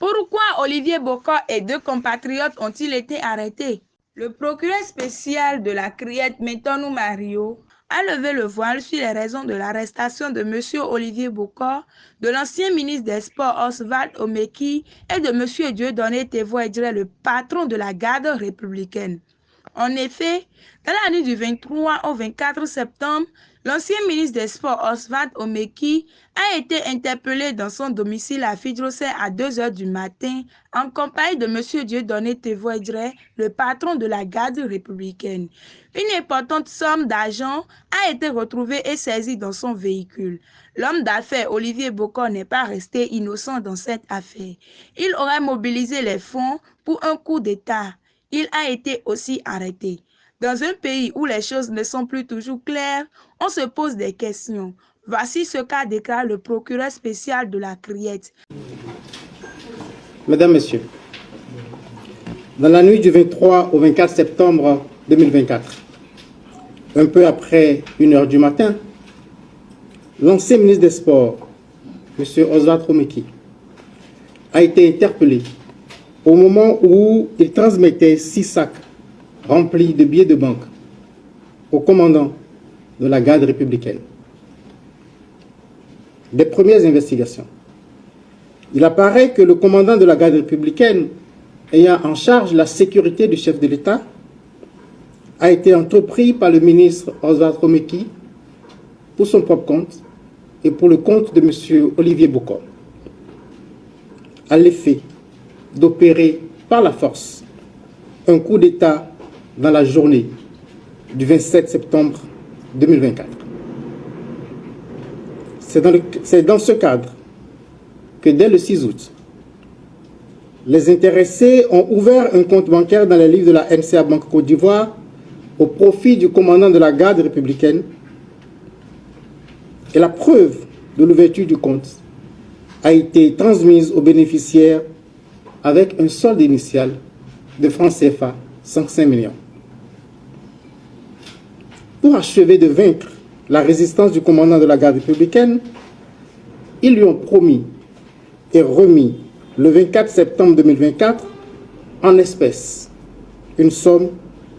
Pourquoi Olivier Bokor et deux compatriotes ont-ils été arrêtés? Le procureur spécial de la Criette, Métonou Mario, a levé le voile sur les raisons de l'arrestation de M. Olivier Bokor, de l'ancien ministre des Sports Oswald Omeki et de M. Dieudonné Tevoedre, le patron de la garde républicaine. En effet, dans la nuit du 23 au 24 septembre, l'ancien ministre des Sports Oswald Omeki a été interpellé dans son domicile à Fidrosé à 2 heures du matin en compagnie de M. Dieudonné Tevoedre, le patron de la garde républicaine. Une importante somme d'argent a été retrouvée et saisie dans son véhicule. L'homme d'affaires Olivier Bokor n'est pas resté innocent dans cette affaire. Il aurait mobilisé les fonds pour un coup d'État. Il a été aussi arrêté. Dans un pays où les choses ne sont plus toujours claires, on se pose des questions. Voici ce qu'a déclaré le procureur spécial de la Criette. Mesdames, Messieurs, dans la nuit du 23 au 24 septembre 2024, un peu après 1 heure du matin, l'ancien ministre des Sports, M. Oswald Omeki, a été interpellé au moment où il transmettait 6 sacs remplis de billets de banque au commandant de la garde républicaine. Des premières investigations. Il apparaît que le commandant de la garde républicaine, ayant en charge la sécurité du chef de l'État, a été entrepris par le ministre Oswald Omeki pour son propre compte et pour le compte de M. Olivier Bokor, à l'effet d'opérer par la force un coup d'État dans la journée du 27 septembre 2024. C'est dans ce cadre que dès le 6 août, les intéressés ont ouvert un compte bancaire dans les livres de la NCA Banque Côte d'Ivoire au profit du commandant de la garde républicaine, et la preuve de l'ouverture du compte a été transmise aux bénéficiaires avec un solde initial de francs CFA 105 millions. Pour achever de vaincre la résistance du commandant de la garde républicaine, ils lui ont promis et remis le 24 septembre 2024 en espèces une somme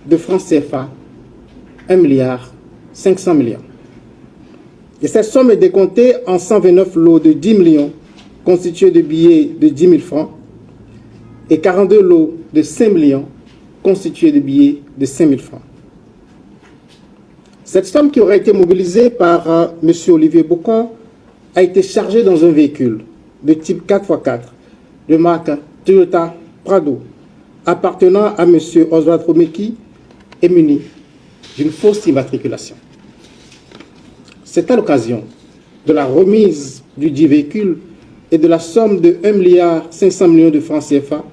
de francs CFA 1 milliard 500 millions. Et cette somme est décomptée en 129 lots de 10 millions constitués de billets de 10 000 francs et 42 lots de 5 millions constitués de billets de 5 000 francs. Cette somme qui aurait été mobilisée par M. Olivier Bokor a été chargée dans un véhicule de type 4x4 de marque Toyota Prado appartenant à M. Oswald Omeki et muni d'une fausse immatriculation. C'est à l'occasion de la remise du dit véhicule et de la somme de 1 milliard 500 millions de francs CFA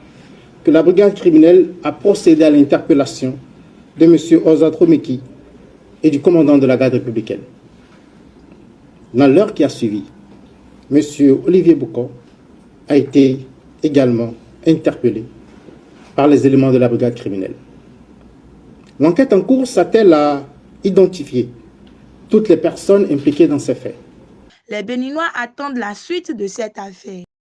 que la brigade criminelle a procédé à l'interpellation de M. Oswald Omeki et du commandant de la garde républicaine. Dans l'heure qui a suivi, M. Olivier Bokor a été également interpellé par les éléments de la brigade criminelle. L'enquête en cours s'attelle à identifier toutes les personnes impliquées dans ces faits. Les Béninois attendent la suite de cette affaire.